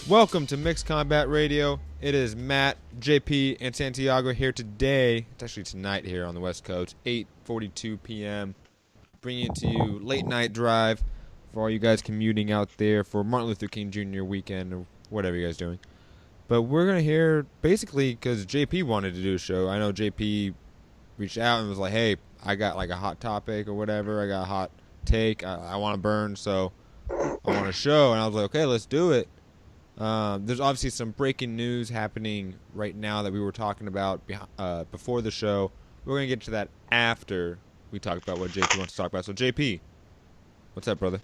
Welcome to Mixed Combat Radio. It is Matt, JP, and Santiago here today. It's actually tonight here on the West Coast, 8:42 p.m. Bringing it to you late night drive for all you guys commuting out there for Martin Luther King Jr. weekend or whatever you guys doing. But we're going to hear basically because JP wanted to do a show. I know JP reached out and was like, hey, I got like a hot topic or whatever. I got a hot take. I want to burn, so I want a show. And I was like, okay, let's do it. There's obviously some breaking news happening right now that we were talking about before the show. We're going to get to that after we talk about what JP wants to talk about. So, JP, what's up, brother?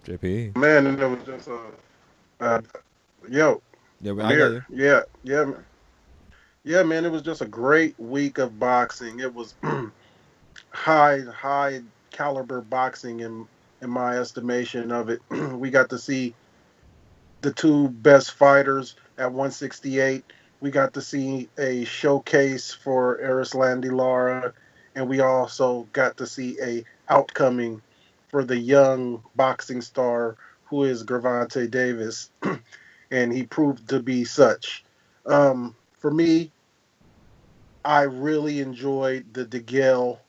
JP. Man, and it was just yo, Yeah, I'm I got here. you. Yeah, man. It was just a great week of boxing. It was high caliber boxing in my estimation of it. We got to see the two best fighters at 168. We got to see a showcase for Erislandy Lara, and we also got to see a outcoming for the young boxing star who is Gervonta Davis, and he proved to be such. For me, I really enjoyed the DeGale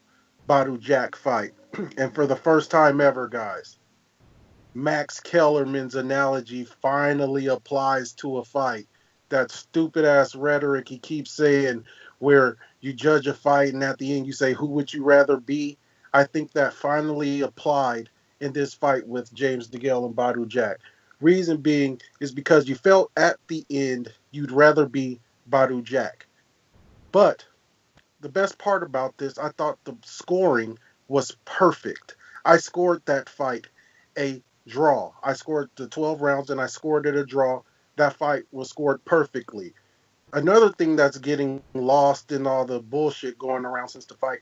Badou Jack fight, and for the first time ever, guys, Max Kellerman's analogy finally applies to a fight. That stupid ass rhetoric he keeps saying, where you judge a fight and at the end you say, who would you rather be? I think that finally applied in this fight with James DeGale and Badou Jack. Reason being is because you felt at the end you'd rather be Badou Jack. But the best part about this, I thought the scoring was perfect. I scored that fight a draw. I scored the 12 rounds and I scored it a draw. That fight was scored perfectly. Another thing that's getting lost in all the bullshit going around since the fight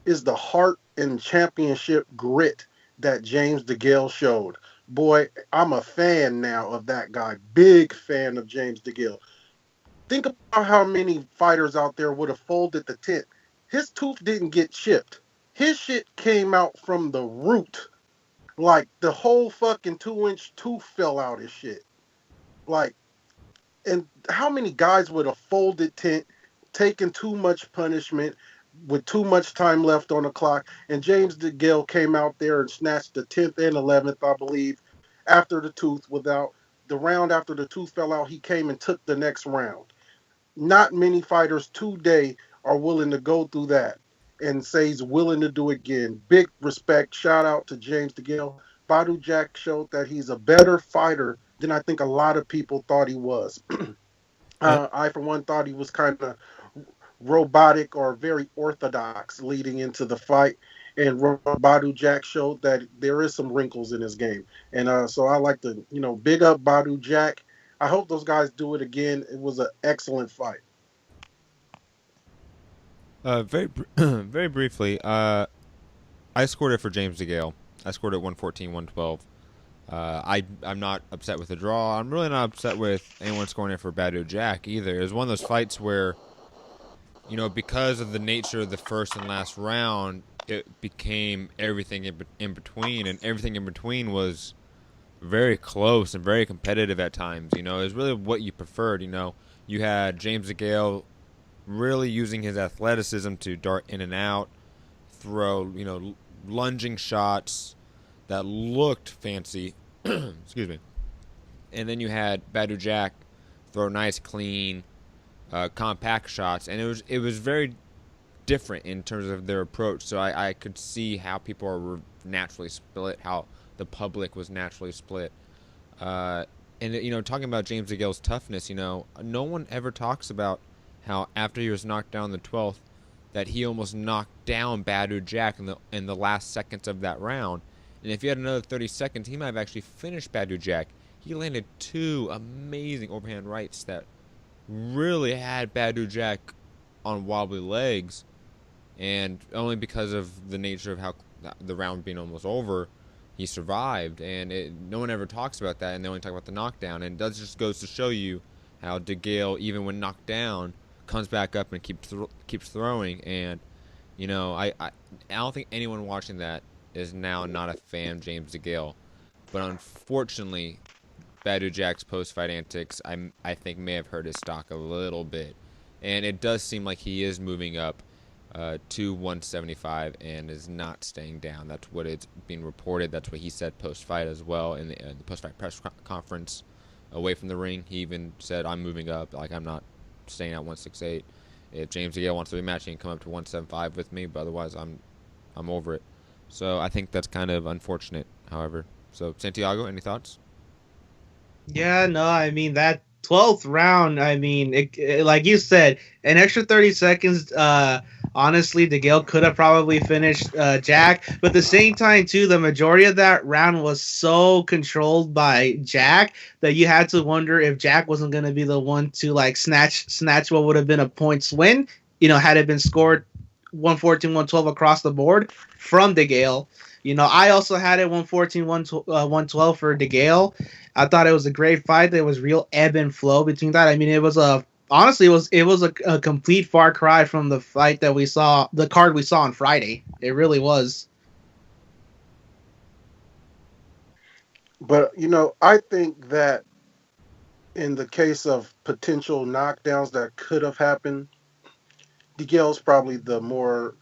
is the heart and championship grit that James DeGale showed. Boy, I'm a fan now of that guy. Big fan of James DeGale. Think about how many fighters out there would have folded the tent. His tooth didn't get chipped. His shit came out from the root. Like the whole fucking 2-inch tooth fell out his shit. Like, and how many guys would have folded tent, taken too much punishment with too much time left on the clock? And James DeGale came out there and snatched the 10th and 11th, I believe, after the tooth without the round after the tooth fell out. He came and took the next round. Not many fighters today are willing to go through that and say he's willing to do it again. Big respect. Shout out to James DeGale. Badou Jack showed that he's a better fighter than I think a lot of people thought he was. Uh, I, for one, thought he was kind of robotic or very orthodox leading into the fight. And Badou Jack showed that there is some wrinkles in his game. And so I like to, big up Badou Jack. I hope those guys do it again. It was an excellent fight. very briefly, I scored it for James DeGale. I scored it 114, 112. I'm not upset with the draw. I'm really not upset with anyone scoring it for Badou Jack either. It was one of those fights where, because of the nature of the first and last round, it became everything in between, and everything in between was very close and very competitive at times. It was really what you preferred. You had James DeGale really using his athleticism to dart in and out, throw, lunging shots that looked fancy. Excuse me. And then you had Badou Jack throw nice, clean, compact shots, and it was very different in terms of their approach. So I could see how people are naturally split, how the public was naturally split. And talking about James DeGale's toughness, no one ever talks about how after he was knocked down the 12th, that he almost knocked down Badou Jack in the last seconds of that round. And if he had another 30 seconds, he might have actually finished Badou Jack. He landed two amazing overhand rights that really had Badou Jack on wobbly legs. And only because of the nature of how the round being almost over, he survived. And no one ever talks about that, and they only talk about the knockdown. And that just goes to show you how DeGale, even when knocked down, comes back up and keeps throwing. And I don't think anyone watching that is now not a fan of James DeGale. but unfortunately, Badou Jack's post-fight antics, I think may have hurt his stock a little bit, and it does seem like he is moving up to 175 and is not staying down. That's what it's being reported. That's what he said post-fight as well in the post-fight press conference away from the ring. He even said, "I'm moving up. Like I'm not staying at 168. If James DeGale wants to rematch, he can come up to 175 with me. But otherwise, I'm over it." So I think that's kind of unfortunate. However, so Santiago, any thoughts? Yeah, no, I mean that 12th round. I mean, like you said, an extra 30 seconds. Honestly, DeGale could have probably finished Jack, but at the same time, too, the majority of that round was so controlled by Jack that you had to wonder if Jack wasn't going to be the one to like snatch what would have been a points win. Had it been scored 114, 112 across the board from DeGale. I also had it 114, 112 for DeGale. I thought it was a great fight. There was real ebb and flow between that. I mean, it was a honestly, it was a complete far cry from the fight that we saw, the card we saw on Friday. It really was. But I think that in the case of potential knockdowns that could have happened, DeGale's probably the more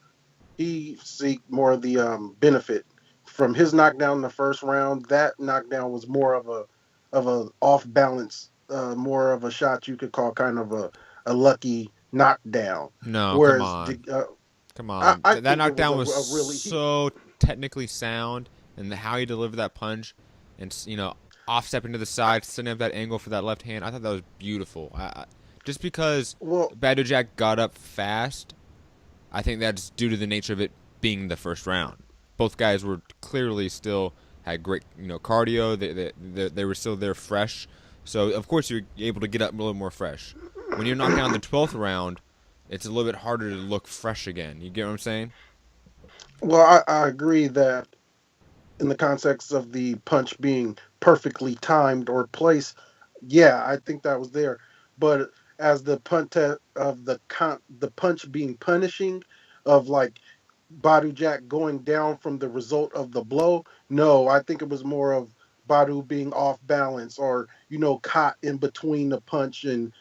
he seek more of the benefit from his knockdown in the first round. That knockdown was more of a off balance, more of a shot you could call kind of a lucky knockdown. No, come Whereas on. Come I, on. I That think it was knockdown was a really so technically sound, and how he delivered that punch, and off stepping to the side, setting up that angle for that left hand. I thought that was beautiful. Just because well. Badou Jack got up fast, I think that's due to the nature of it being the first round. Both guys were clearly still had great cardio. They were still there fresh. So of course you're able to get up a little more fresh. When you're knocked down in the 12th round, it's a little bit harder to look fresh again. You get what I'm saying? Well, I agree that in the context of the punch being perfectly timed or placed, yeah, I think that was there. But as the of the punch being punishing, of like Badu Jack going down from the result of the blow, no, I think it was more of Badu being off balance or caught in between the punch and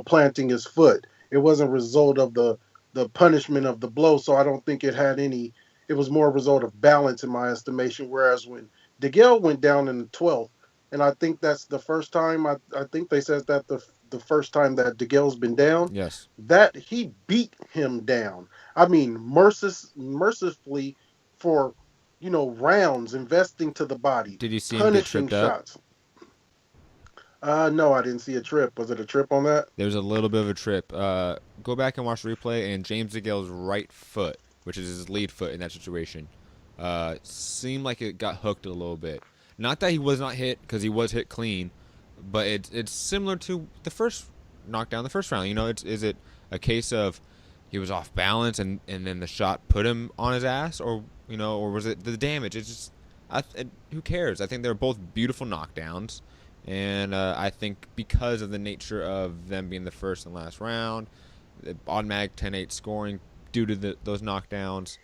planting his foot. It wasn't a result of the punishment of the blow, so I don't think it had any. It was more a result of balance in my estimation. Whereas when DeGale went down in the 12th, and I think that's the first time. I think they said that the first time that DeGale's been down, Yes. that he beat him down. I mean, mercifully for rounds, investing to the body, Did you see him get punishing tripped up? shots. No, I didn't see a trip. Was it a trip on that? There's a little bit of a trip. Go back and watch the replay, and James DeGale's right foot, which is his lead foot in that situation, seemed like it got hooked a little bit. Not that he was not hit, because he was hit clean, but it's similar to the first knockdown, the first round. Is it a case of he was off balance and then the shot put him on his ass, or was it the damage? It's just, who cares? I think they're both beautiful knockdowns. And I think because of the nature of them being the first and last round, the automatic 10-8 scoring due to those knockdowns,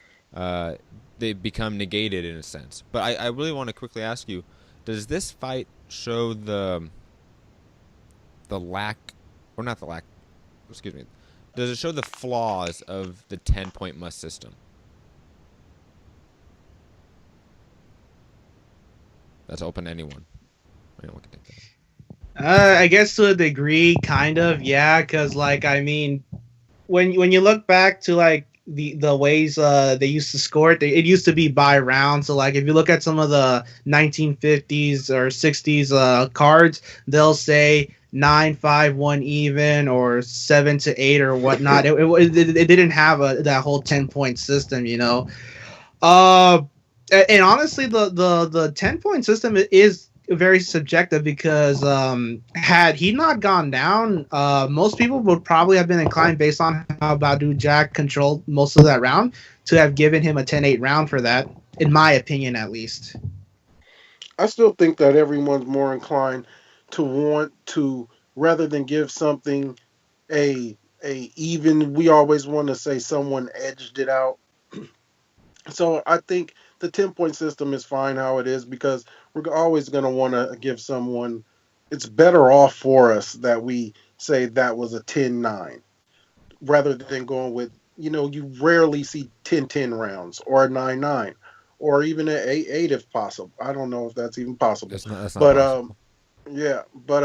they become negated in a sense. But I really want to quickly ask you, does this fight show the lack, or not the lack, excuse me, does it show the flaws of the 10-point must system? That's open to anyone. Anyone can take that. I guess to a degree, kind of, yeah. Because like, I mean, when you look back to like the ways they used to score it, it used to be by round. So like, if you look at some of the 1950s or 60s cards, they'll say 9-5 1 even or 7-8 or whatnot. It didn't have that whole 10-point system. Uh, and honestly, the 10-point system is very subjective because had he not gone down, most people would probably have been inclined, based on how Badou Jack controlled most of that round, to have given him a 10-8 round for that, in my opinion, at least. I still think that everyone's more inclined to want to, rather than give something a even. We always want to say someone edged it out. So I think the 10-point system is fine how it is because we're always going to want to give someone. It's better off for us that we say that was a 10-9 rather than going with, you rarely see 10-10 rounds or a 9-9 or even an 8-8 if possible. I don't know if that's even possible. That's not But possible. yeah, but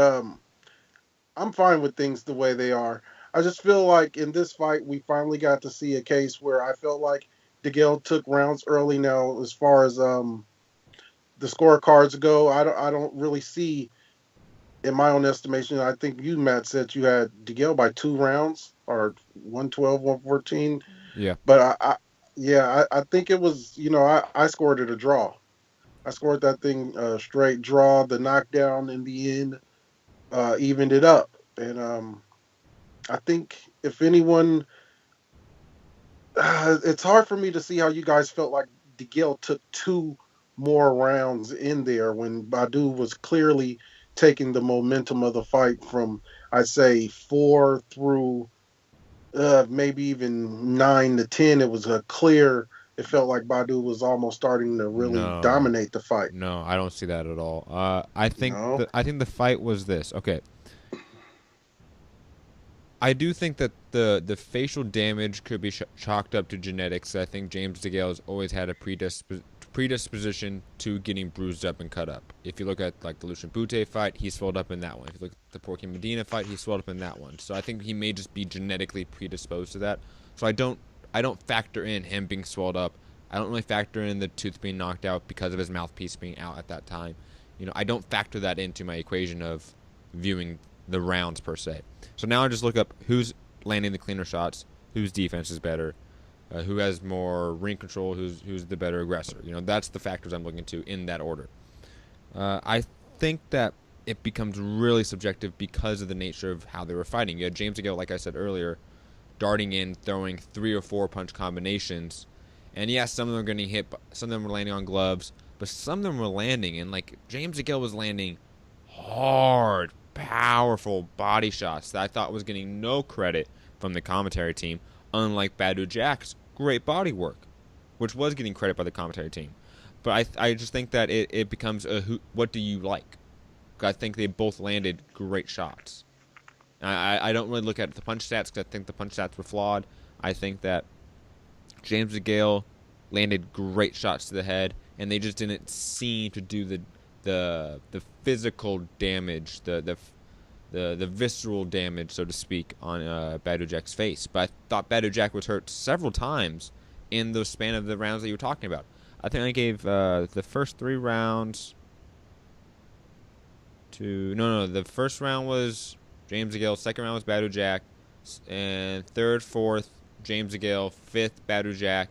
I'm fine with things the way they are. I just feel like in this fight, we finally got to see a case where I felt like DeGale took rounds early. Now, as far as the scorecards go, I don't really see, in my own estimation. I think you, Matt, said you had DeGale by 2 rounds or 112, 114. Yeah. But yeah, I think it was, I scored it a draw. I scored that thing straight draw. The knockdown in the end evened it up. And I think if anyone, it's hard for me to see how you guys felt like DeGale took 2 more rounds in there when Badou was clearly taking the momentum of the fight from, I say, 4 through maybe even 9 to 10. It was a clear. It felt like Badou was almost starting to really No. dominate the fight. No, I don't see that at all. No, I think the fight was this. Okay, I do think that the facial damage could be chalked up to genetics. I think James DeGale has always had a predisposition to getting bruised up and cut up. If you look at like the Lucian Bute fight, he swelled up in that one. If you look at the Porky Medina fight, he swelled up in that one. So I think he may just be genetically predisposed to that. So I don't factor in him being swelled up. I don't really factor in the tooth being knocked out because of his mouthpiece being out at that time. I don't factor that into my equation of viewing the rounds per se. So now I just look up who's landing the cleaner shots, whose defense is better, who has more ring control, who's the better aggressor. That's the factors I'm looking to in that order. I think that it becomes really subjective because of the nature of how they were fighting. You had James DeGale, like I said earlier, darting in, throwing 3 or 4 punch combinations, and yeah, some of them were getting hit, some of them were landing on gloves, but some of them were landing, and like James DeGale was landing hard, powerful body shots that I thought was getting no credit from the commentary team, unlike Badou Jack's great body work, which was getting credit by the commentary team. But I just think that it becomes what do you like? I think they both landed great shots. I don't really look at the punch stats because I think the punch stats were flawed. I think that James DeGale landed great shots to the head, and they just didn't seem to do the physical damage, the visceral damage, so to speak, on Badou Jack's face. But I thought Badou Jack was hurt several times in the span of the rounds that you were talking about. I think I gave the first 3 rounds to no. The first round was James DeGale. Second round was Badou Jack, and third, fourth James DeGale. Fifth Badou Jack.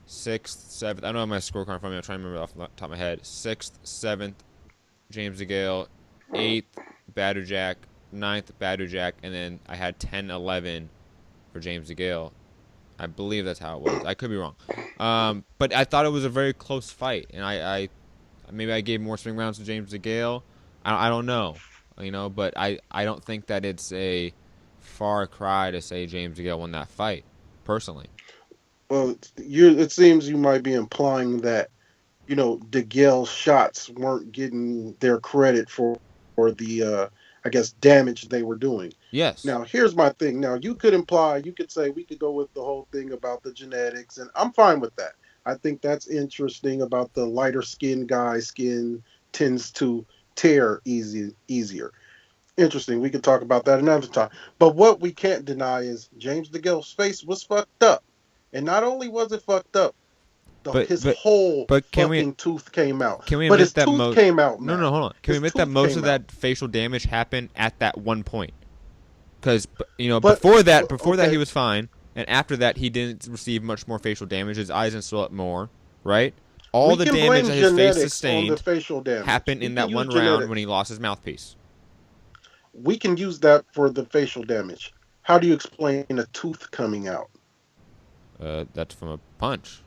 Sixth, seventh. I don't have my scorecard in front of me. I'm trying to remember off the top of my head. Sixth, seventh, James DeGale. Eighth, Badou Jack. Ninth, Badou Jack. And then I had 10, 11 for James DeGale. I believe that's how it was. I could be wrong. But I thought it was a very close fight. And I maybe I gave more swing rounds to James DeGale. I don't know. But I don't think that it's a far cry to say James DeGale won that fight, personally. well, it seems you might be implying that DeGale's shots weren't getting their credit for the I guess damage they were doing. Yes. Now, here's my thing. Now, you could say we could go with the whole thing about the genetics, and I'm fine with that. I think that's interesting about the lighter skin guy skin tends to tear easier. Interesting. We could talk about that another time. But what we can't deny is James DeGale's face was fucked up. And not only was it fucked up, But his but whole but fucking tooth came out. can we But admit his that tooth came out, no, man. no, hold on. Can we His admit that tooth most of came out. that facial damage happened at that one point? Because But before that he okay, was fine, and after that he didn't receive much more facial damage. His eyes didn't swell up more, right? All we the can damage blame that his face genetics on the sustained facial damage. happened We in can that use one round when genetics. he lost his mouthpiece. We can use that for the facial damage. How do you explain a tooth coming out? That's from a punch.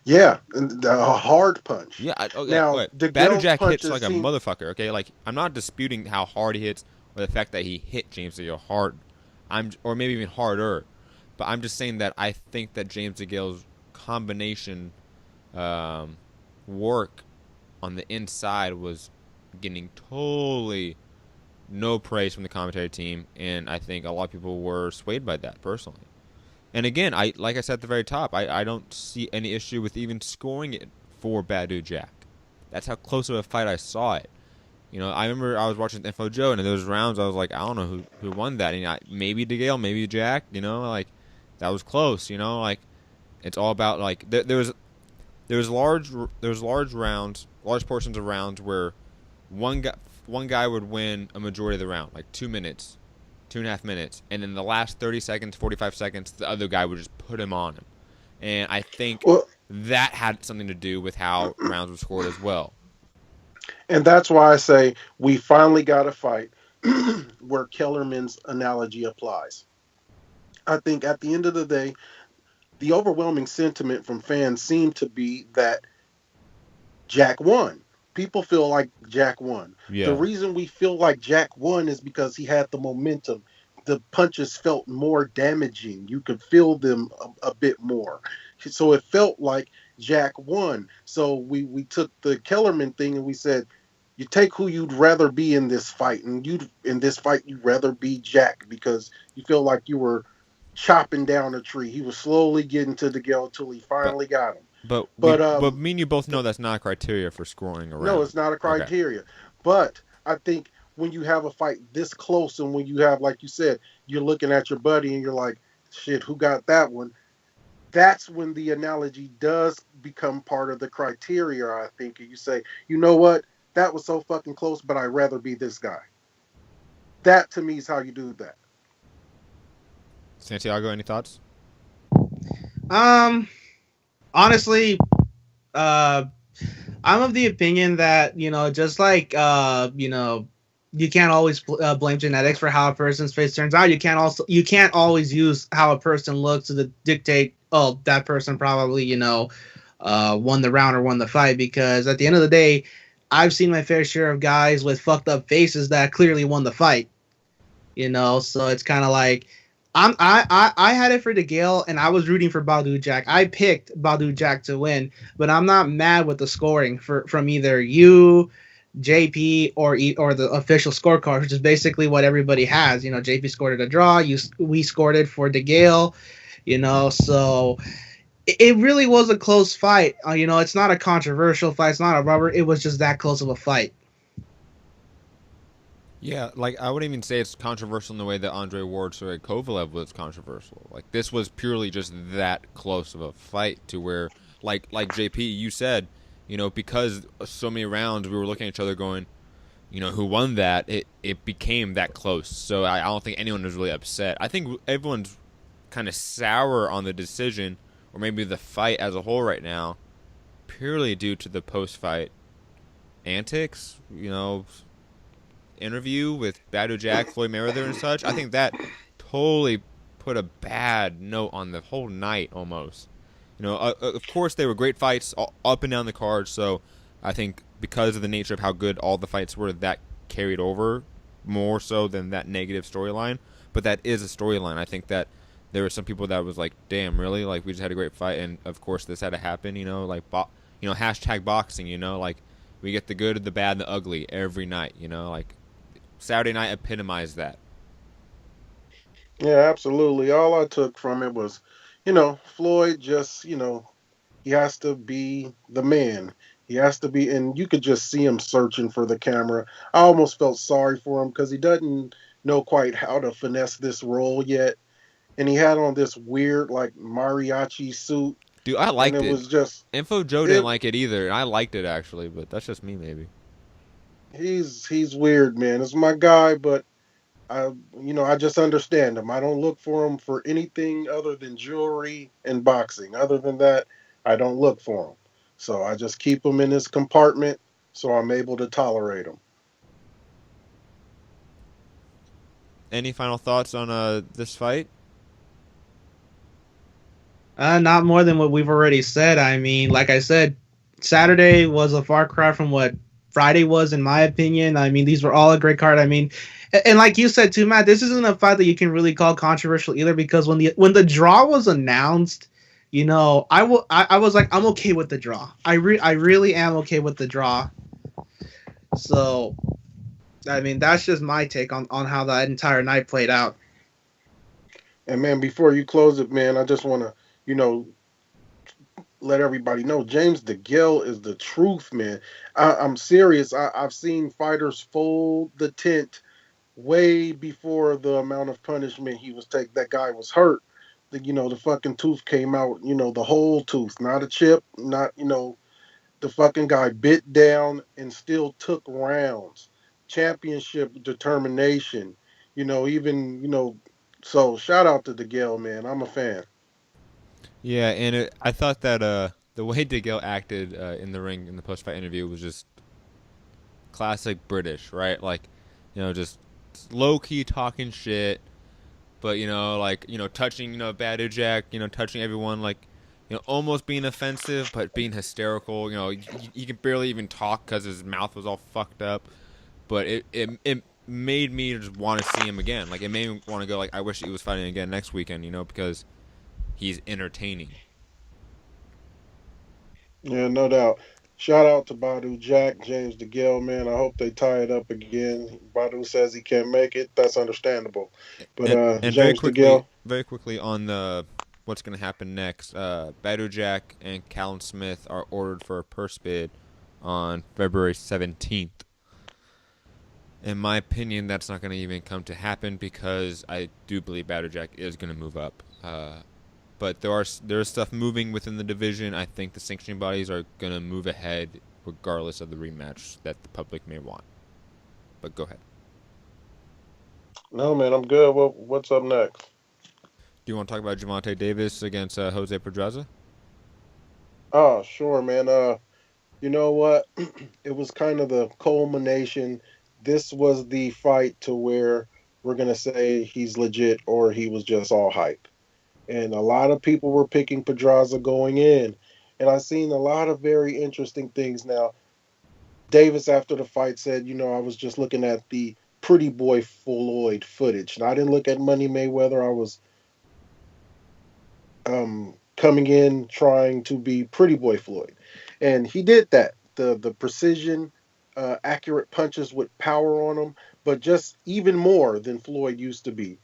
Yeah, a hard punch. Yeah, okay, Now, wait. Badou DeGale's Jack hits punches like a seem. motherfucker. Okay, like I'm not disputing how hard he hits or the fact that he hit James DeGale hard. Or maybe even harder. But I'm just saying that I think that James DeGale's combination work on the inside was getting totally no praise from the commentary team, and I think a lot of people were swayed by that personally. And again, like I said at the very top, I don't see any issue with even scoring it for Badou Jack. That's how close of a fight I saw it. You know, I remember I was watching Info Joe, and in those rounds, I was like, I don't know who won that. And maybe DeGale, maybe Jack. You know, like that was close. You know, like it's all about like there was large rounds, large portions of rounds where one guy would win a majority of the round, like 2 minutes, 2.5 minutes, and then the last 30 seconds, 45 seconds, the other guy would just put him on him. And I think that had something to do with how rounds were scored as well. And that's why I say we finally got a fight where Kellerman's analogy applies. I think at the end of the day, the overwhelming sentiment from fans seemed to be that Jack won. People feel like Jack won. Yeah. The reason we feel like Jack won is because he had the momentum. The punches felt more damaging. You could feel them a bit more. So it felt like Jack won. So we took the Kellerman thing and we said, you take who you'd rather be in this fight. And in this fight, you'd rather be Jack because you feel like you were chopping down a tree. He was slowly getting to DeGale until he finally got him. But me and you both know that's not a criteria for scoring a round. No, it's not a criteria. Okay. But I think when you have a fight this close and when you have, like you said, you're looking at your buddy and you're like, shit, who got that one? That's when the analogy does become part of the criteria, I think. You say, you know what? That was so fucking close, but I'd rather be this guy. That, to me, is how you do that. Santiago, any thoughts? Honestly, I'm of the opinion that, you know, just like, you know, you can't always blame genetics for how a person's face turns out. You can't always use how a person looks to dictate, oh, that person probably, you know, won the round or won the fight, because at the end of the day, I've seen my fair share of guys with fucked up faces that clearly won the fight, you know, so it's kind of like, I had it for DeGale, and I was rooting for Badou Jack. I picked Badou Jack to win, but I'm not mad with the scoring from either you, JP, or the official scorecard, which is basically what everybody has. You know, JP scored it a draw. We scored it for DeGale. You know, so it really was a close fight. You know, it's not a controversial fight. It's not a rubber. It was just that close of a fight. Yeah, like I wouldn't even say it's controversial in the way that Andre Ward's or Kovalev was controversial. Like this was purely just that close of a fight to where, like JP, you said, you know, because so many rounds we were looking at each other going, you know, who won that? It became that close. So I don't think anyone was really upset. I think everyone's kind of sour on the decision or maybe the fight as a whole right now, purely due to the post-fight antics, you know, interview with Badou Jack, Floyd Mayweather, and such. I think that totally put a bad note on the whole night almost. You know, of course they were great fights up and down the card, so I think because of the nature of how good all the fights were, that carried over more so than that negative storyline. But that is a storyline. I think that there were some people that was like, damn, really? Like, we just had a great fight, and of course this had to happen, you know, like, you know, hashtag boxing, you know, like, we get the good, the bad, and the ugly every night, you know, like, Saturday night epitomized that. Yeah, absolutely. All I took from it was, you know, Floyd just, you know, he has to be the man. He has to be, and you could just see him searching for the camera. I almost felt sorry for him because he doesn't know quite how to finesse this role yet. And he had on this weird, like, mariachi suit. Dude, I liked it. It was just... Info Joe didn't like it either. I liked it, actually, but that's just me, maybe. He's weird, man. It's my guy, but I just understand him. I don't look for him for anything other than jewelry and boxing. Other than that, I don't look for him. So I just keep him in his compartment so I'm able to tolerate him. Any final thoughts on this fight? Not more than what we've already said. I mean, like I said, Saturday was a far cry from what Friday was, in my opinion. I mean, these were all a great card. I mean, and like you said too, Matt, this isn't a fight that you can really call controversial either, because when the draw was announced, I was like, I'm okay with the draw. I really am okay with the draw. So, I mean, that's just my take on how that entire night played out. And man, before you close it, man, I just want to, you know, let everybody know James DeGale is the truth, man. I'm serious. I've seen fighters fold the tent way before the amount of punishment he was taking. That guy was hurt. The fucking tooth came out, the whole tooth, not a chip, not, the fucking guy bit down and still took rounds. Championship determination, even, so shout out to DeGale, man. I'm a fan. Yeah, and I thought that the way DeGale acted in the ring in the post fight interview was just classic British, right? Like, just low key talking shit, but like touching Badou Jack, touching everyone, like almost being offensive, but being hysterical. He could barely even talk because his mouth was all fucked up. But it made me just want to see him again. Like it made me want to go. Like I wish he was fighting again next weekend. Because he's entertaining. Yeah, no doubt. Shout out to Badou Jack, James DeGale, man. I hope they tie it up again. Badou says he can't make it. That's understandable. But And James DeGale, very quickly on the what's going to happen next. Badou Jack and Callum Smith are ordered for a purse bid on February 17th. In my opinion, that's not going to even come to happen because I do believe Badou Jack is going to move up. But there's stuff moving within the division. I think the sanctioning bodies are going to move ahead regardless of the rematch that the public may want. But go ahead. no man, I'm good. What's up next? Do you want to talk about Gervonta Davis against Jose Pedraza? Oh, sure, man. You know what? It was kind of the culmination. This was the fight to where we're gonna say he's legit or he was just all hype. And a lot of people were picking Pedraza going in. And I've seen a lot of very interesting things now. Davis, after the fight, said, I was just looking at the pretty boy Floyd footage. And I didn't look at Money Mayweather. I was coming in trying to be pretty boy Floyd. And he did that. The precision, accurate punches with power on them, but just even more than Floyd used to be.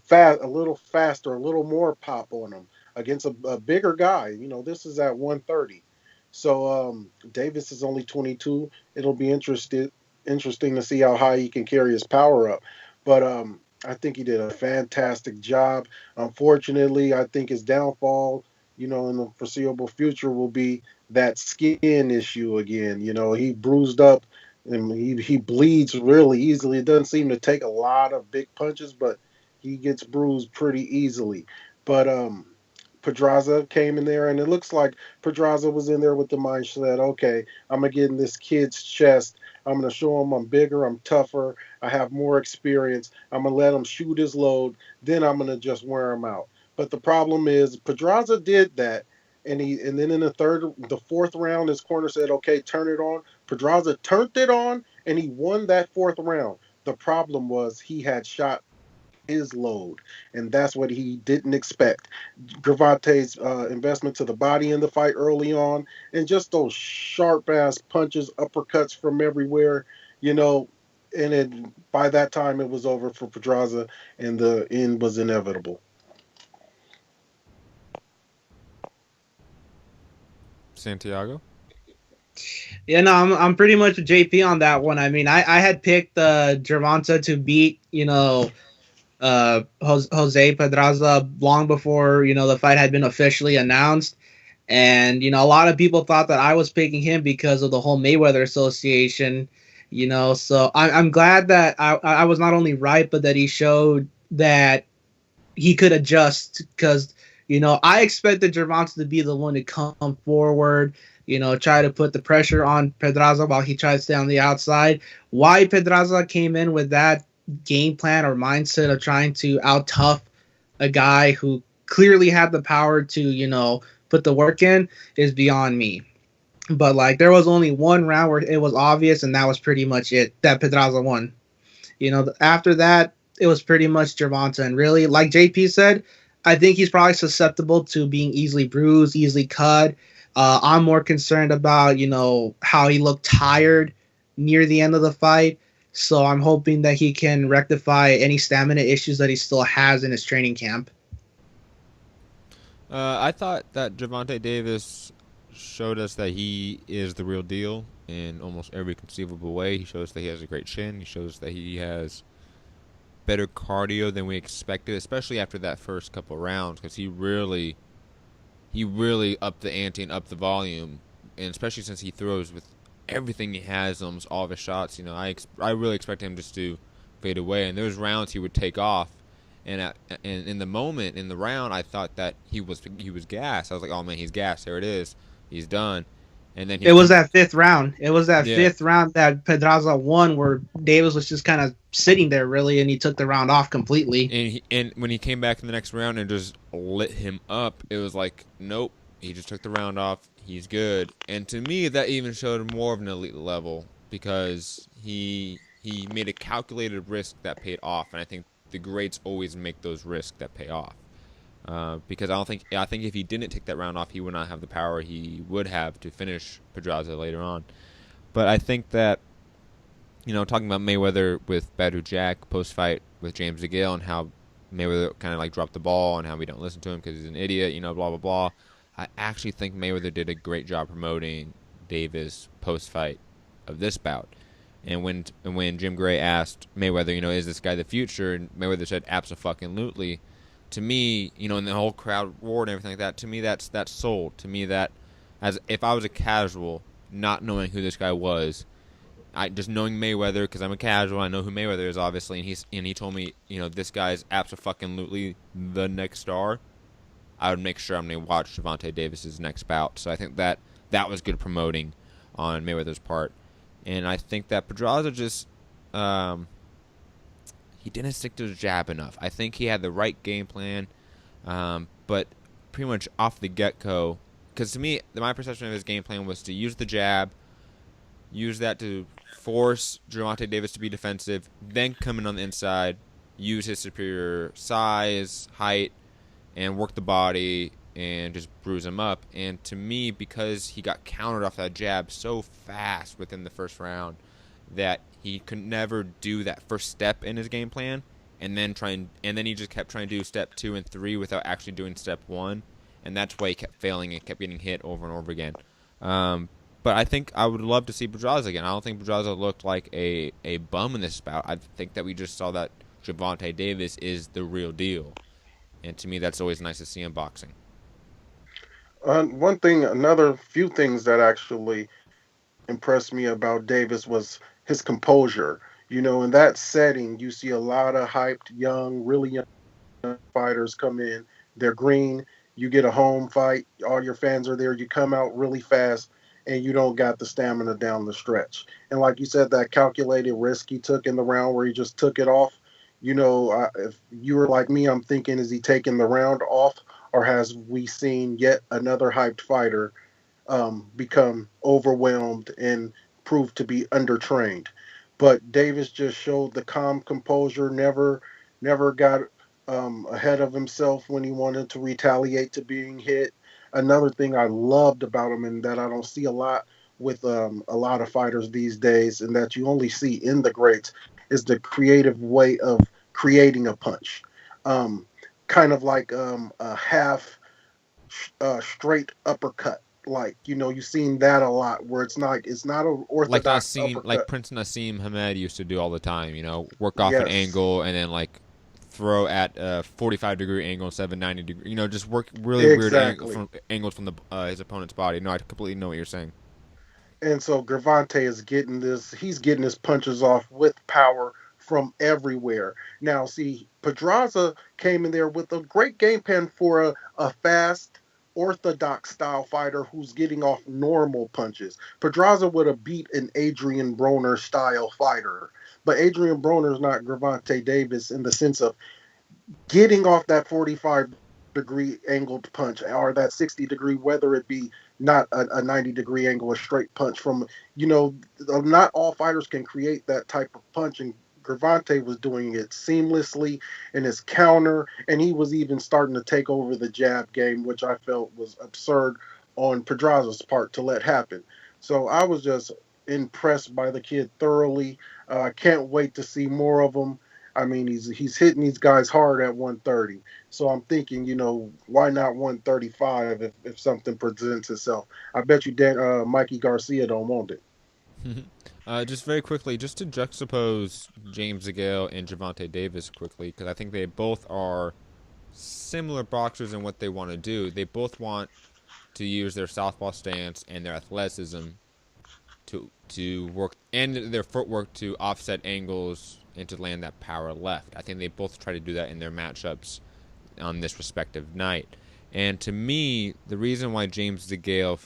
Fast, a little faster, a little more pop on him against a bigger guy. This is at 130. So Davis is only 22. It'll be interesting to see how high he can carry his power up. But I think he did a fantastic job. Unfortunately, I think his downfall, in the foreseeable future will be that skin issue again. He bruised up and he bleeds really easily. It doesn't seem to take a lot of big punches, but he gets bruised pretty easily. But Pedraza came in there, and it looks like Pedraza was in there with the mindset, okay, I'm going to get in this kid's chest. I'm going to show him I'm bigger, I'm tougher, I have more experience. I'm going to let him shoot his load. Then I'm going to just wear him out. But the problem is Pedraza did that. And then in the fourth round, his corner said, okay, turn it on. Pedraza turned it on, and he won that fourth round. The problem was he had shot his load, and that's what he didn't expect. Gervonta's investment to the body in the fight early on, and just those sharp ass punches, uppercuts from everywhere, you know. And by that time, it was over for Pedraza, and the end was inevitable. Santiago? Yeah, no, I'm pretty much with JP on that one. I mean, I had picked Gervonta to beat, Jose Pedraza long before, the fight had been officially announced. And, a lot of people thought that I was picking him because of the whole Mayweather Association, so I'm glad that I was not only right, but that he showed that he could adjust because, I expected Gervonta to be the one to come forward, try to put the pressure on Pedraza while he tried to stay on the outside. Why Pedraza came in with that game plan or mindset of trying to out tough a guy who clearly had the power to, put the work in is beyond me. But there was only one round where it was obvious, and that was pretty much it. That Pedraza won. After that, it was pretty much Gervonta. And really, like JP said, I think he's probably susceptible to being easily bruised, easily cut. I'm more concerned about, how he looked tired near the end of the fight. So I'm hoping that he can rectify any stamina issues that he still has in his training camp. I thought that Gervonta Davis showed us that he is the real deal in almost every conceivable way. He shows that he has a great chin. He shows that he has better cardio than we expected, especially after that first couple rounds, because he really upped the ante and upped the volume, and especially since he throws with everything he has, almost all of his shots. I really expect him just to fade away, and those rounds he would take off. And in the moment in the round, I thought that he was gassed. I was like, oh man, he's gassed. There it is, he's done. And then It was that fifth round. It was that yeah, fifth round that Pedraza won, where Davis was just kind of sitting there, really, and he took the round off completely. and when he came back in the next round and just lit him up, it was like, nope, he just took the round off. He's good. And to me, that even showed more of an elite level because he made a calculated risk that paid off, and I think the greats always make those risks that pay off. Because I think if he didn't take that round off, he would not have the power he would have to finish Pedraza later on. But I think that talking about Mayweather with Badou Jack post fight with James DeGale and how Mayweather kind of like dropped the ball and how we don't listen to him because he's an idiot, blah blah blah. I actually think Mayweather did a great job promoting Davis post fight of this bout. And when Jim Gray asked Mayweather, is this guy the future? And Mayweather said, absolutely. To me, and the whole crowd roared and everything like that. To me, that's sold. To me, that as if I was a casual, not knowing who this guy was, I just knowing Mayweather because I'm a casual, I know who Mayweather is obviously, and he told me, this guy's absolutely the next star. I would make sure I'm going to watch Gervonta Davis's next bout. So I think that was good promoting on Mayweather's part. And I think that Pedraza just he didn't stick to the jab enough. I think he had the right game plan, but pretty much off the get-go, because to me, my perception of his game plan was to use the jab, use that to force Gervonta Davis to be defensive, then come in on the inside, use his superior size, height, and work the body and just bruise him up. And to me, because he got countered off that jab so fast within the first round, that he could never do that first step in his game plan, and then he just kept trying to do step 2 and 3 without actually doing step 1, and that's why he kept failing and kept getting hit over and over again. But I think I would love to see Pedraza again. I don't think Pedraza looked like a bum in this bout. I think that we just saw that Gervonta Davis is the real deal. And to me, that's always nice to see in boxing. Another few things that actually impressed me about Davis was his composure. In that setting, you see a lot of hyped, young, really young fighters come in. They're green. You get a home fight. All your fans are there. You come out really fast, and you don't got the stamina down the stretch. And like you said, that calculated risk he took in the round where he just took it off. If you were like me, I'm thinking, is he taking the round off, or has we seen yet another hyped fighter become overwhelmed and prove to be undertrained? But Davis just showed the calm composure, never got ahead of himself when he wanted to retaliate to being hit. Another thing I loved about him, and that I don't see a lot with a lot of fighters these days, and that you only see in the greats, is the creative way of creating a punch. Um, Kind of like a half straight uppercut. Like, you've seen that a lot, where it's not an orthodox Like uppercut. Prince Nassim Hamed used to do all the time. Work off an Yes, angle and then like throw at a 45-degree angle instead of a 90-degree. Just work really weird exactly. angles from the his opponent's body. No, I completely know what you're saying. And so Gervonta is getting this. He's getting his punches off with power from everywhere. Now, see, Pedraza came in there with a great game plan for a fast, orthodox style fighter who's getting off normal punches. Pedraza would have beat an Adrian Broner style fighter. But Adrian Broner is not Gervonta Davis in the sense of getting off that 45-degree angled punch, or that 60-degree, whether it be not a 90-degree angle, a straight punch from, not all fighters can create that type of punch and Gervonta was doing it seamlessly in his counter, and he was even starting to take over the jab game, which I felt was absurd on Pedraza's part to let happen. So I was just impressed by the kid thoroughly. I can't wait to see more of him. I mean, he's hitting these guys hard at 130. So I'm thinking, why not 135 if something presents itself? I bet you Mikey Garcia don't want it. Just very quickly, just to juxtapose James DeGale and Gervonta Davis quickly, because I think they both are similar boxers in what they want to do. They both want to use their southpaw stance and their athleticism to work, and their footwork to offset angles and to land that power left. I think they both try to do that in their matchups on this respective night. And to me, the reason why James DeGale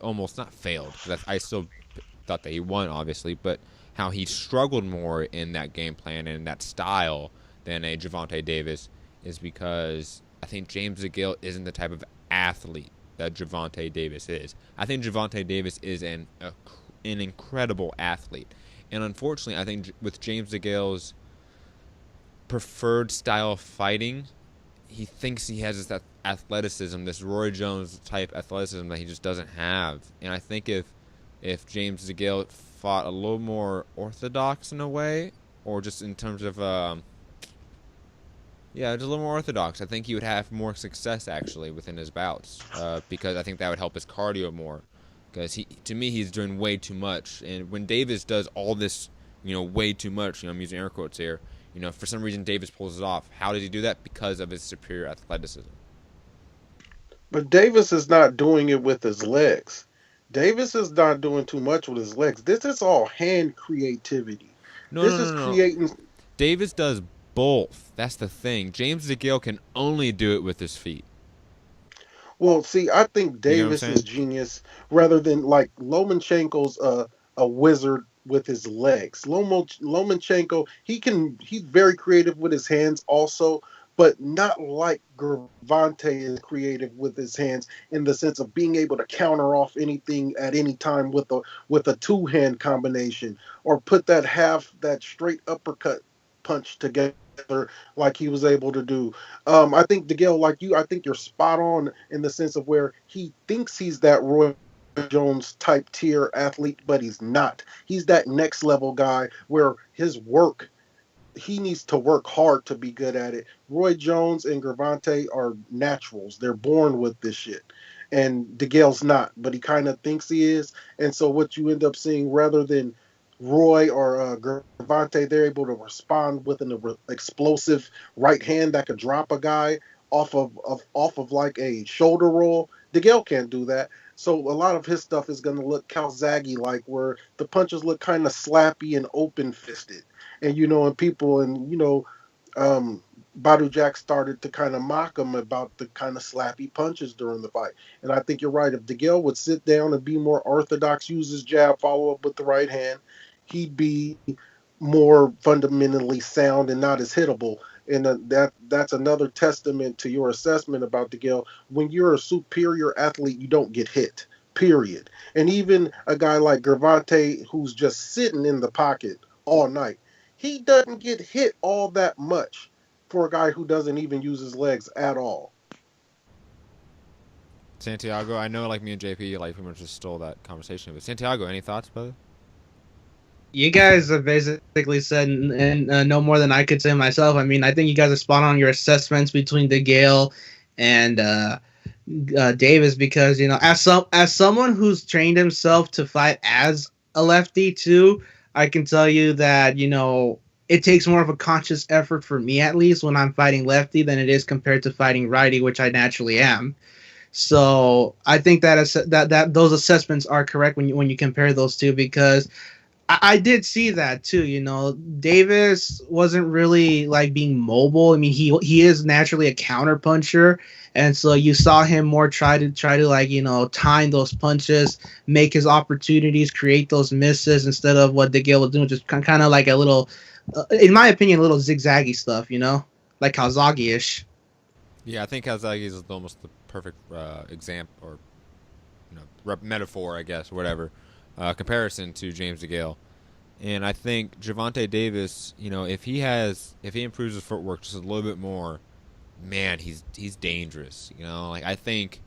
almost not failed, because I still thought that he won, obviously, but how he struggled more in that game plan and that style than a Gervonta Davis is because I think James DeGale isn't the type of athlete that Gervonta Davis is. I think Gervonta Davis is an incredible athlete. And unfortunately, I think with James DeGale's preferred style of fighting, he thinks he has this athleticism, this Roy Jones type athleticism that he just doesn't have. And I think if James DeGale fought a little more orthodox in a way, or just in terms of just a little more orthodox, I think he would have more success actually within his bouts, because I think that would help his cardio more. Because to me, he's doing way too much, and when Davis does all this, way too much, I'm using air quotes here. For some reason Davis pulls it off. How does he do that? Because of his superior athleticism. But Davis is not doing it with his legs. Davis is not doing too much with his legs. This is all hand creativity. No, This no, is no, no. creating. Davis does both. That's the thing. James DeGale can only do it with his feet. Well, see, I think You know what I'm Davis is saying? genius rather than like Lomachenko's a wizard with his legs. Lomachenko, he's very creative with his hands also, but not like Gervonta is creative with his hands in the sense of being able to counter off anything at any time with a two hand combination or put that straight uppercut punch together like he was able to do. I think DeGale, like you, I think you're spot on in the sense of where he thinks he's that Roy Jones type tier athlete, but he's not. He's that next level guy where he needs to work hard to be good at it. Roy Jones and Gervonta are naturals. They're born with this shit. And DeGale's not, but he kind of thinks he is. And so what you end up seeing rather than Roy or Gervonta, they're able to respond with an explosive right hand that could drop a guy off of like a shoulder roll. DeGale can't do that. So a lot of his stuff is going to look Calzaghe like, where the punches look kind of slappy and open fisted, and Badou Jack started to kind of mock him about the kind of slappy punches during the fight. And I think you're right. If DeGale would sit down and be more orthodox, use his jab, follow up with the right hand, he'd be more fundamentally sound and not as hittable. And that's another testament to your assessment about DeGale. When you're a superior athlete, you don't get hit, period. And even a guy like Gervonta, who's just sitting in the pocket all night, he doesn't get hit all that much for a guy who doesn't even use his legs at all. Santiago, I know like me and JP like pretty much just stole that conversation, but Santiago, any thoughts, brother? You guys have basically said and no more than I could say myself. I mean, I think you guys are spot on your assessments between DeGale and Davis, because as someone who's trained himself to fight as a lefty too, I can tell you that it takes more of a conscious effort for me, at least when I'm fighting lefty, than it is compared to fighting righty, which I naturally am. So I think that those assessments are correct when you compare those two, because I did see that too. Davis wasn't really like being mobile. I mean, he is naturally a counter puncher, and so you saw him more try to like time those punches, make his opportunities, create those misses, instead of what DeGale was doing, just kind of like a little, in my opinion, a little zigzaggy stuff. Like Calzaghe-ish. Yeah, I think Calzaghe is almost the perfect example, or metaphor, I guess, whatever, comparison to James DeGale. And I think Gervonta Davis, if he improves his footwork just a little bit more, man, he's dangerous. Like I think.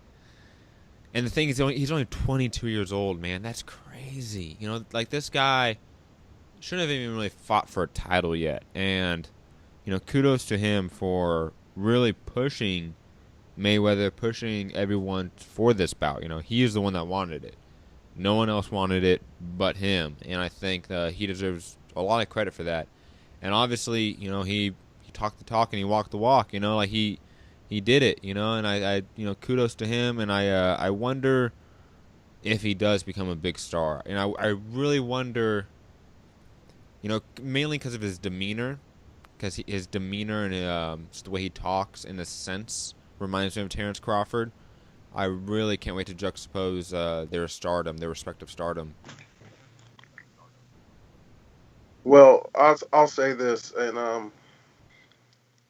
And the thing is, he's only 22 years old, man. That's crazy. Like this guy shouldn't have even really fought for a title yet. And kudos to him for really pushing Mayweather, pushing everyone for this bout. He is the one that wanted it. No one else wanted it but him, and I think he deserves a lot of credit for that. And obviously, he talked the talk and he walked the walk. Like he did it. And I kudos to him. And I wonder if he does become a big star. And I really wonder. Mainly because of his demeanor, because his demeanor and just the way he talks, in a sense, reminds me of Terrence Crawford. I really can't wait to juxtapose their stardom, their respective stardom. Well, I'll say this, and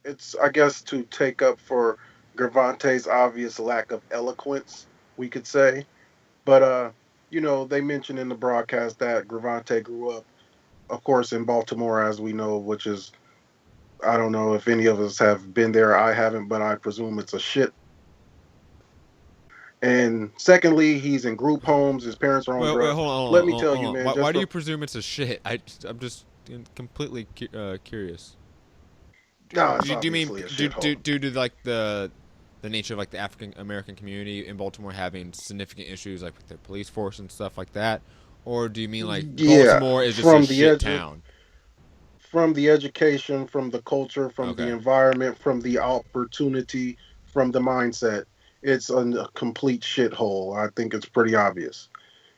it's I guess to take up for Gervonta's obvious lack of eloquence, we could say. But they mentioned in the broadcast that Gervonta grew up, of course, in Baltimore, as we know, which is I don't know if any of us have been there. I haven't, but I presume it's a shit. And secondly, he's in group homes. His parents are on Wait, drugs. hold on, Let me hold on, tell hold you, on. man. Why Just do you presume it's a shit? I'm just completely curious. no, it's Do you mean obviously a shithole. due to like the nature of like the African American community in Baltimore having significant issues like with their police force and stuff like that, or do you mean like Yeah, Baltimore is just a shit town? from the education, from the culture, from the Okay. environment, from the opportunity, from the mindset. It's a complete shithole. I think it's pretty obvious.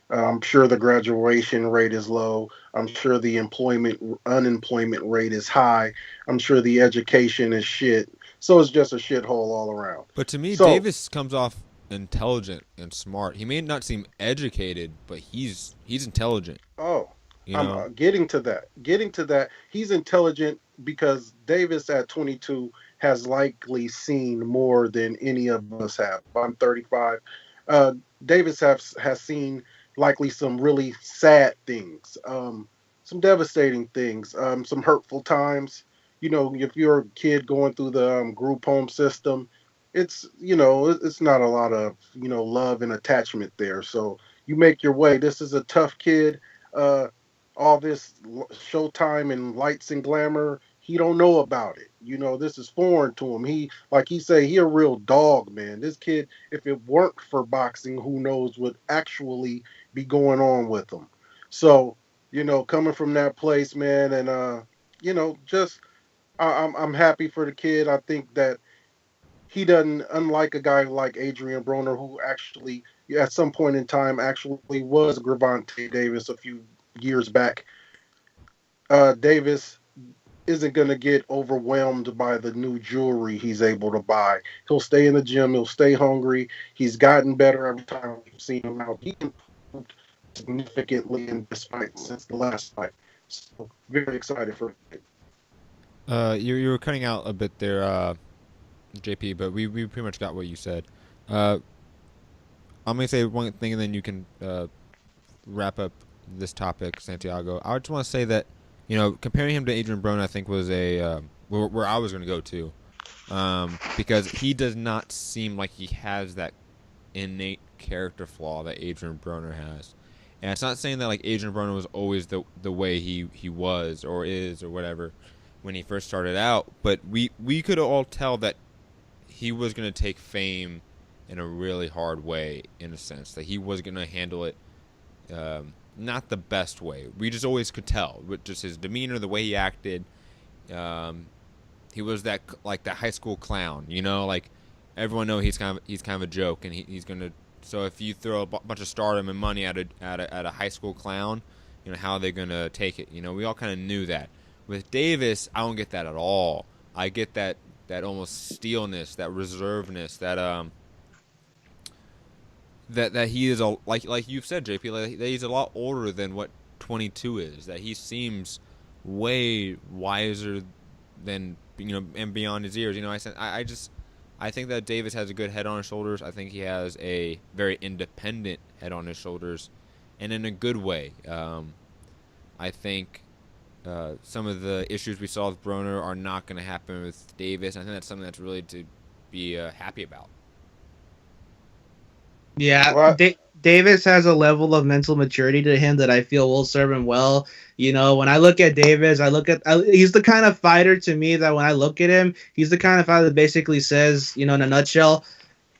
I'm sure the graduation rate is low. I'm sure the unemployment rate is high. I'm sure the education is shit. So it's just a shithole all around. But to me, So, Davis comes off intelligent and smart. He may not seem educated, but he's intelligent. oh, You I'm know. getting to that. Getting to that. He's intelligent because Davis at 22 has likely seen more than any of us have. I'm 35. Uh, Davis has seen likely some really sad things, some devastating things, some hurtful times. If you're a kid going through the group home system, it's not a lot of love and attachment there. So you make your way. This is a tough kid. Uh, all this showtime and lights and glamour, he don't know about it. This is foreign to him. He, like he say, he a real dog, man. This kid, if it weren't for boxing, who knows what actually be going on with him. So, coming from that place, man, and just I'm happy for the kid. I think that he doesn't, unlike a guy like Adrian Broner, who actually at some point in time actually was Gervonta Davis a few years back. Davis isn't going to get overwhelmed by the new jewelry he's able to buy. He'll stay in the gym. He'll stay hungry. He's gotten better every time we've seen him out. He improved significantly in this fight since the last fight. So very excited for it. You were cutting out a bit there, JP, but we pretty much got what you said. Uh, I'm gonna say one thing, and then you can wrap up this topic, Santiago. I just want to say that comparing him to Adrian Broner, I think was a where I was gonna go to, because he does not seem like he has that innate character flaw that Adrian Broner has. And it's not saying that like Adrian Broner was always the way he was or is or whatever when he first started out, but we could all tell that he was going to take fame in a really hard way, in a sense that he was going to handle it not the best way. We just always could tell with just his demeanor, the way he acted. He was that like that high school clown, like everyone know he's kind of a joke, and he's going to. So if you throw a bunch of stardom and money at a high school clown, how are they going to take it? We all kind of knew that. With Davis, I don't get that at all. I get that almost steelness, that reservedness, that he is like you've said, JP, like, that he's a lot older than what 22 is. That he seems way wiser than and beyond his years. I think that Davis has a good head on his shoulders. I think he has a very independent head on his shoulders, and in a good way. I think some of the issues we saw with Broner are not going to happen with Davis. I think that's something that's really to be happy about. Yeah, Well, Davis has a level of mental maturity to him that I feel will serve him well. You know, when I look at Davis, he's the kind of fighter to me that when I look at him, he's the kind of fighter that basically says, you know, in a nutshell,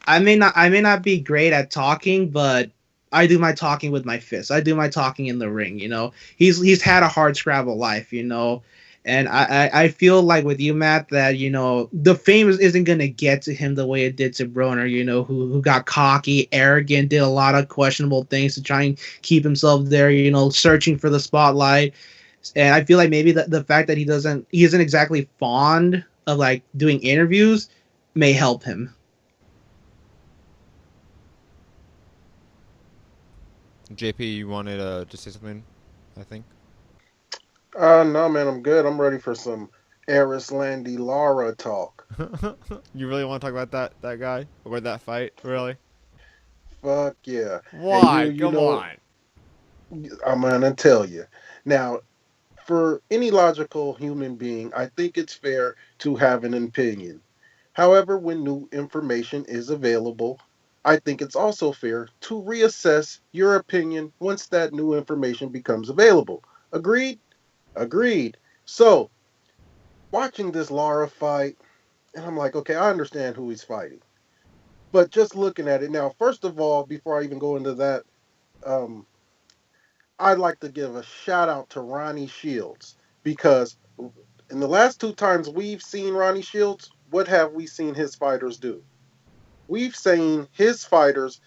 I may not be great at talking, but I do my talking with my fists. I do my talking in the ring. You know, he's had a hard scrabble life. You know, and I feel like with you, Matt, that you know the fame isn't gonna get to him the way it did to Broner. You know, who got cocky, arrogant, did a lot of questionable things to try and keep himself there. You know, searching for the spotlight. And I feel like maybe the fact that he isn't exactly fond of like doing interviews may help him. JP, you wanted to say something? I think. no, man, I'm good. I'm ready for some Erislandy Lara talk. You really want to talk about that guy or that fight? Really? Fuck yeah. And Why? Come on. I'm gonna tell you. Now, for any logical human being, I think it's fair to have an opinion. However, when new information is available, I think it's also fair to reassess your opinion once that new information becomes available. Agreed? Agreed. So, watching this Lara fight, and I'm like, okay, I understand who he's fighting. But just looking at it now, first of all, before I even go into that, um, I'd like to give a shout out to Ronnie Shields because in the last two times we've seen Ronnie Shields, what have we seen his fighters do? We've seen his fighters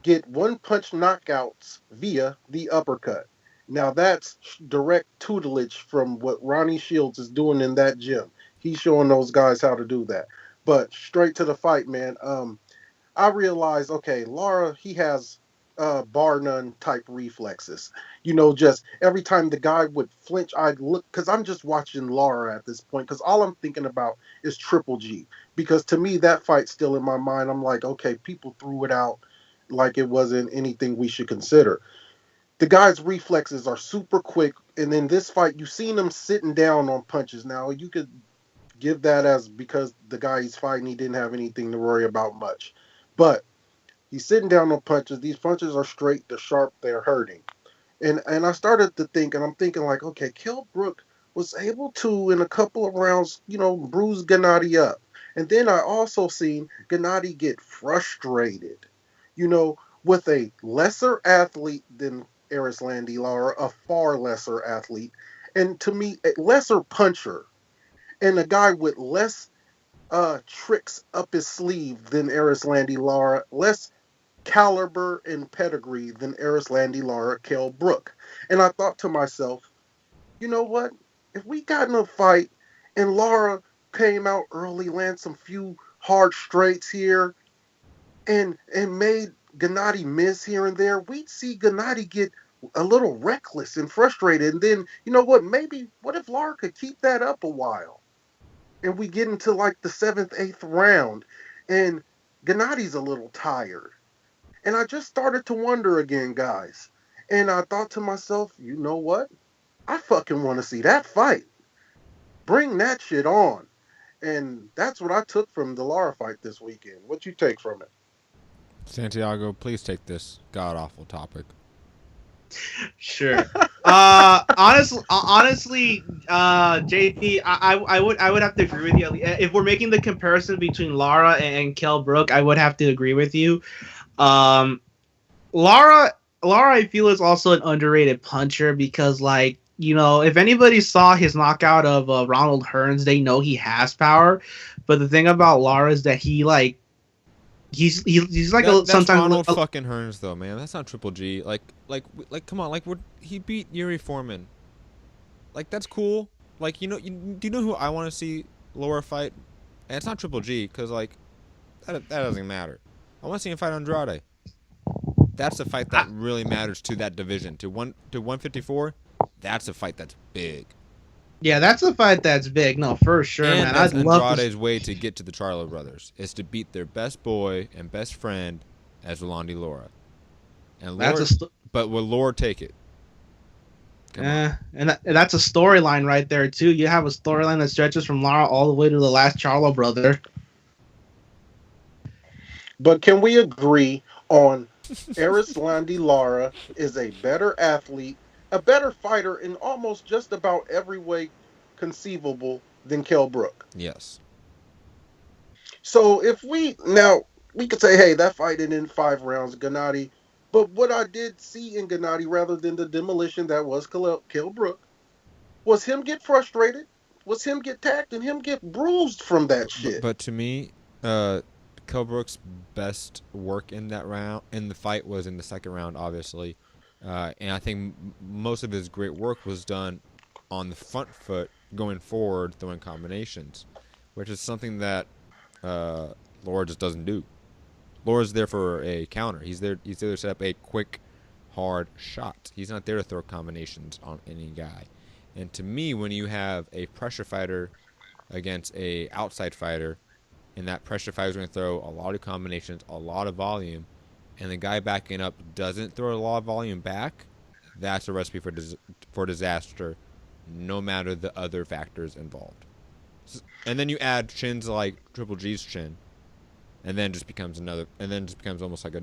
get one punch knockouts via the uppercut. Now that's direct tutelage from what Ronnie Shields is doing in that gym. He's showing those guys how to do that. But straight to the fight, man. I realized, okay, Lara, he has bar none type reflexes. You know, just every time the guy would flinch, I'd look, because I'm just watching Lara at this point, because all I'm thinking about is Triple G. Because to me, that fight's still in my mind. I'm like, okay, people threw it out like it wasn't anything we should consider. The guy's reflexes are super quick, and in this fight, you've seen him sitting down on punches. Now, you could give that as because the guy he's fighting, he didn't have anything to worry about much. But he's sitting down on punches. These punches are straight, they're sharp, they're hurting. And I started to think, and I'm thinking like, okay, Kell Brook was able to in a couple of rounds, you know, bruise Gennady up. And then I also seen Gennady get frustrated, you know, with a lesser athlete than Erislandy Lara, a far lesser athlete, and to me, a lesser puncher, and a guy with less tricks up his sleeve than Erislandy Lara, less caliber and pedigree than Erislandy Lara Kell Brook. And I thought to myself, you know what? If we got in a fight and Lara came out early, landed some few hard straights here, and made Gennady miss here and there, we'd see Gennady get a little reckless and frustrated. And then, you know what? Maybe what if Lara could keep that up a while? And we get into like the seventh, eighth round, and Gennady's a little tired. And I just started to wonder again, guys. And I thought to myself, you know what? I fucking want to see that fight. Bring that shit on. And that's what I took from the Lara fight this weekend. What you take from it? Santiago, please take this god awful topic. Sure. Honestly, JP, I would have to agree with you. If we're making the comparison between Lara and Kell Brook, I would have to agree with you. Um, Lara, I feel is also an underrated puncher because, like, you know, if anybody saw his knockout of Ronald Hearns, they know he has power. But the thing about Lara is that he like he's like That's sometimes Ronald fucking Hearns though, man. That's not Triple G. Like, come on. Like, he beat Yuri Foreman. Like, that's cool. Like, do you know who I want to see Laura fight? And it's not Triple G, because like that doesn't matter. I want to see him fight Andrade. That's a fight that really matters to that division. To 154, that's a fight that's big. Yeah, that's a fight that's big. No, for sure, And man. that's I'd love Andrade's way to get to the Charlo brothers is to beat their best boy and best friend as Erislandy Lara. And Lord, but will Lord take it? Come on. And that's a storyline right there too. You have a storyline that stretches from Lara all the way to the last Charlo brother. But can we agree on Erislandy Lara is a better athlete, a better fighter in almost just about every way conceivable than Kell Brook? Yes. So if we now we could say, hey, that fight ended in 5 rounds, Gennady. But what I did see in Gennady, rather than the demolition that was Kell Brook, was him get frustrated, was him get tacked, and him get bruised from that shit. But to me, Kell Brook's best work in that round, in the fight, was in the second round, obviously. And I think most of his great work was done on the front foot, going forward, throwing combinations, which is something that Lara just doesn't do. Laura's there for a counter. He's there to set up a quick, hard shot. He's not there to throw combinations on any guy. And to me, when you have a pressure fighter against a outside fighter, and that pressure fighter is going to throw a lot of combinations, a lot of volume, and the guy backing up doesn't throw a lot of volume back, that's a recipe for disaster, no matter the other factors involved. And then you add chins like Triple G's chin, and then just becomes almost like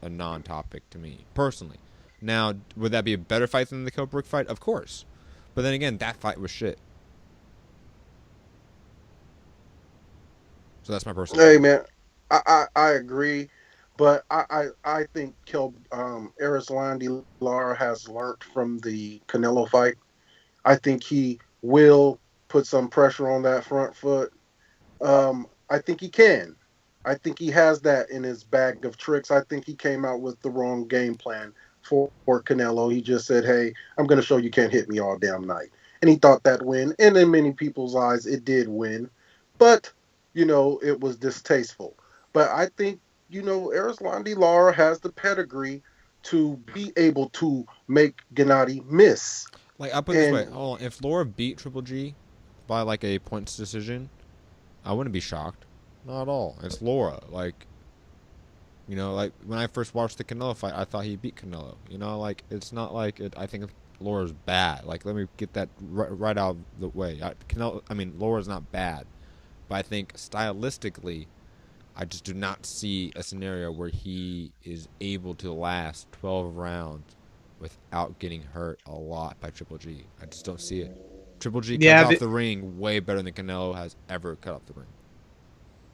a non-topic to me personally. Now, would that be a better fight than the Kell Brook fight? Of course, but then again, that fight was shit. So that's my personal Hey opinion. man, I agree, but I think Erislandy Lara has learned from the Canelo fight. I think he will put some pressure on that front foot. I think he can. I think he has that in his bag of tricks. I think he came out with the wrong game plan for Canelo. He just said, "Hey, I'm going to show you can't hit me all damn night," and he thought that win. And in many people's eyes, it did win, but it was distasteful. But I think Erislandy Lara has the pedigree to be able to make Gennady miss. Like, I'll put it this way. And Hold on. If Laura beat Triple G by like a points decision, I wouldn't be shocked. Not at all. It's Laura. Like, like when I first watched the Canelo fight, I thought he beat Canelo. Like, it's not like I think Laura's bad. Like, let me get that right out of the way. Laura's not bad, but I think stylistically, I just do not see a scenario where he is able to last 12 rounds without getting hurt a lot by Triple G. I just don't see it. Triple G cuts Yeah, off the ring way better than Canelo has ever cut off the ring.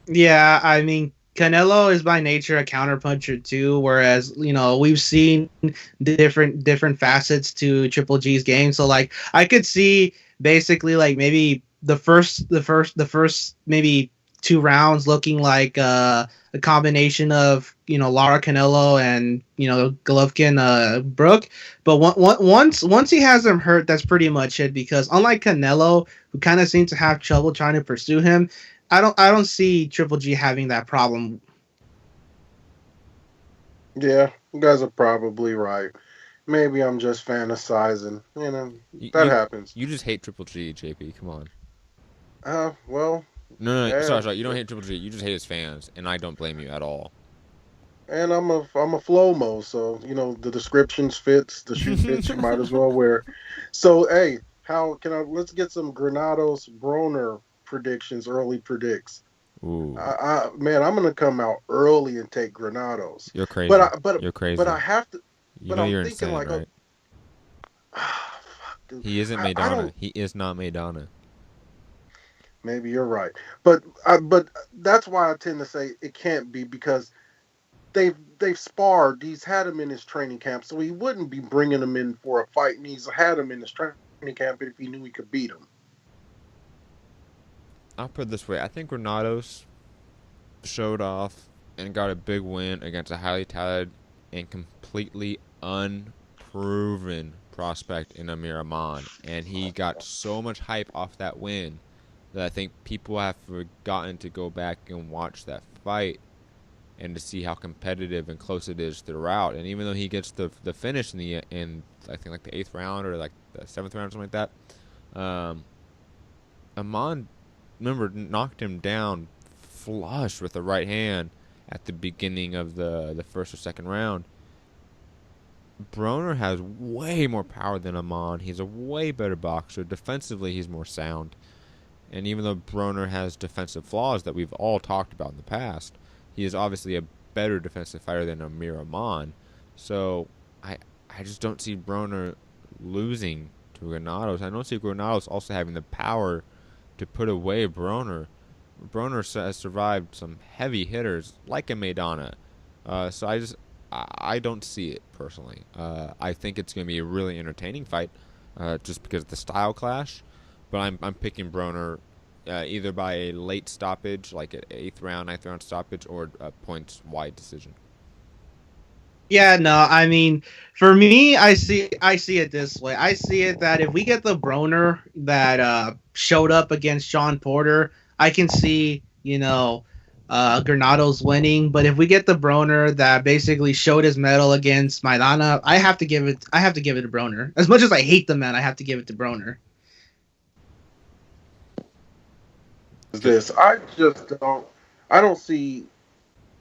yeah. I mean, Canelo is by nature a counterpuncher too, whereas we've seen different facets to Triple G's game. So like, I could see basically like maybe the first maybe 2 rounds looking like a combination of Lara Canelo and Golovkin Brook, but once he has him hurt, that's pretty much it. Because unlike Canelo, who kind of seems to have trouble trying to pursue him, I don't see Triple G having that problem. yeah, you guys are probably right. Maybe I'm just fantasizing. You, That you, happens. you just hate Triple G, JP. Come on. Well, No, no, yeah, sorry. You don't hate Triple G. You just hate his fans, and I don't blame you at all. and I'm a flow mo, so the descriptions fits, the shoe fits. You might as well wear. So hey, how can I? Let's get some Granados Broner predictions. Early predicts. Ooh, Man, I'm gonna come out early and take Granados, you're but crazy. I but You're but I crazy. have to. You But know I'm you're thinking insane, like, oh, right? fuck, dude. He isn't I Maidana. don't. He is not Maidana. Maybe you're right, but that's why I tend to say it can't be because they've sparred. He's had him in his training camp, so he wouldn't be bringing him in for a fight. And he's had him in his training camp if he knew he could beat him. I'll put it this way. I think Granados showed off and got a big win against a highly touted and completely unproven prospect in Amir Ahman. And he got so much hype off that win that I think people have forgotten to go back and watch that fight and to see how competitive and close it is throughout. And even though he gets the finish in I think like the 8th round or like the 7th round or something like that, Ahman, remember, knocked him down flush with the right hand at the beginning of the first or second round. Broner has way more power than Amon. He's a way better boxer. Defensively, he's more sound. And even though Broner has defensive flaws that we've all talked about in the past, he is obviously a better defensive fighter than Amir Amon. So I just don't see Broner losing to Granados. I don't see Granados also having the power to put away Broner. Broner has survived some heavy hitters like a Maidana. So I don't see it personally. I think it's going to be a really entertaining fight, just because of the style clash. But I'm picking Broner, either by a late stoppage, like an 8th round, 9th round stoppage, or a points wide decision. Yeah, no, I mean, for me, I see it this way. I see it that if we get the Broner that showed up against Sean Porter, I can see, Granados winning. But if we get the Broner that basically showed his mettle against Maidana, I have to give it to Broner. As much as I hate the man, I have to give it to Broner. I don't see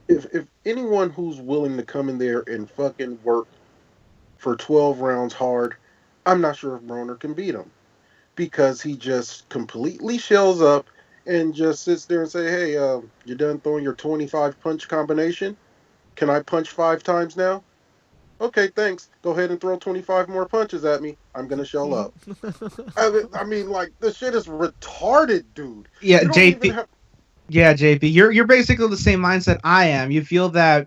if anyone who's willing to come in there and fucking work for 12 rounds hard, I'm not sure if Broner can beat him, because he just completely shells up and just sits there and say, "Hey, you done throwing your 25 punch combination? Can I punch 5 times now? Okay, thanks. Go ahead and throw 25 more punches at me. I'm gonna shell up." I mean, like, this shit is retarded, dude. Yeah, You don't JP. even have. Yeah, JP, you're basically the same mindset I am. You feel that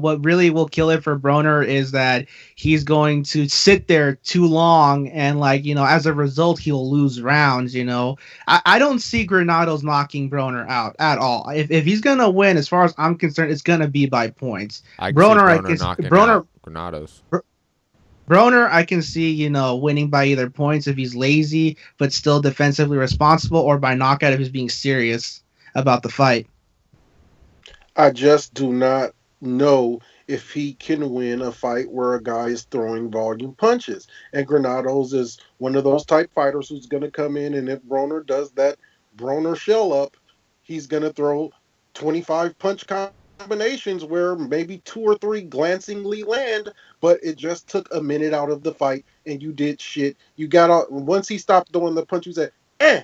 what really will kill it for Broner is that he's going to sit there too long, and as a result, he'll lose rounds. I don't see Granados knocking Broner out at all. If he's gonna win, as far as I'm concerned, it's gonna be by points. I can see Broner knocking out Granados. Broner, I can see, winning by either points if he's lazy but still defensively responsible, or by knockout if he's being serious about the fight. I just do not know if he can win a fight where a guy is throwing volume punches. And Granados is one of those type fighters who's going to come in, and if Broner does that Broner shell up, he's going to throw 25 punch combinations where maybe 2 or 3 glancingly land, but it just took a minute out of the fight and you did shit. You got out once he stopped throwing the punch, you said, eh.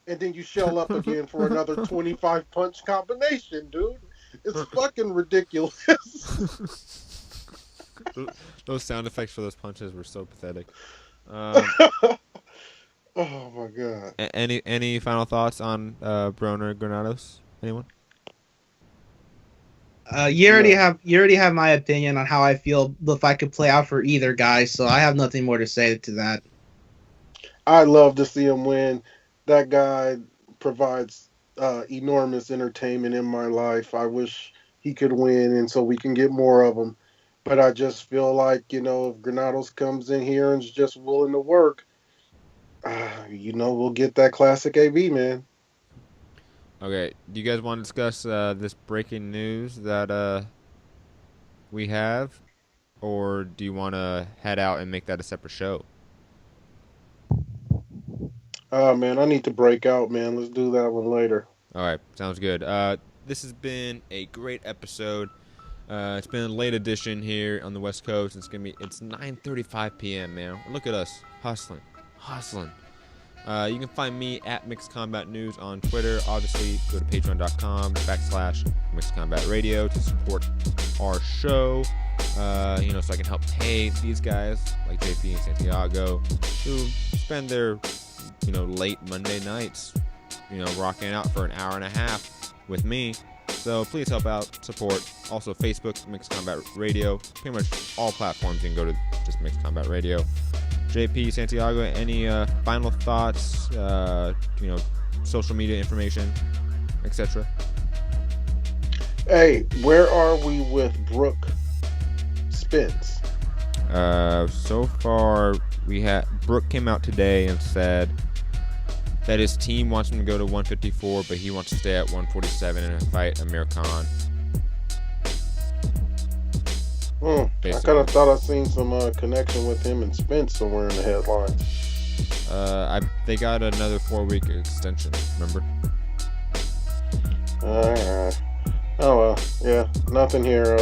And then you shell up again for another 25 punch combination, dude. It's fucking ridiculous. Those sound effects for those punches were so pathetic. Oh my god. Any final thoughts on Broner Granados? Anyone? You already have my opinion on how I feel the fight could play out for either guy, so I have nothing more to say to that. I love to see him win. That guy provides enormous entertainment in my life. I wish he could win, and so we can get more of them. But I just feel like, if Granados comes in here and is just willing to work, we'll get that classic AB, man. Okay, do you guys want to discuss this breaking news that we have, or do you want to head out and make that a separate show? Man, I need to break out, man. Let's do that one later. All right, sounds good. This has been a great episode. It's been a late edition here on the West Coast. It's 9:35 p.m. man. Look at us hustling. You can find me at Mixed Combat News on Twitter. Obviously, go to patreon.com/Mixed Combat Radio to support our show. So I can help pay these guys like JP and Santiago who spend their late Monday nights, rocking out for an hour and a half with me. So please help out, support. Also, Facebook, Mixed Combat Radio. Pretty much all platforms you can go to, just Mixed Combat Radio. JP, Santiago, any final thoughts, social media information, etc.? Hey, where are we with Brooke Spence? So far, Brooke came out today and said that his team wants him to go to 154, but he wants to stay at 147 and fight Amir Khan. I kind of thought I seen some connection with him and Spence somewhere in the headlines. They got another 4-week extension, remember? Alright. Oh well, yeah, nothing here.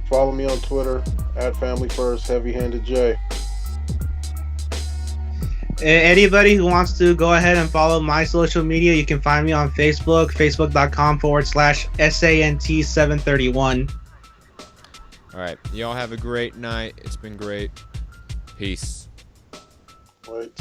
Follow me on Twitter at Family First Heavy Handed J. Anybody who wants to go ahead and follow my social media, you can find me on Facebook, facebook.com/SANT731. All right. Y'all have a great night. It's been great. Peace. Wait.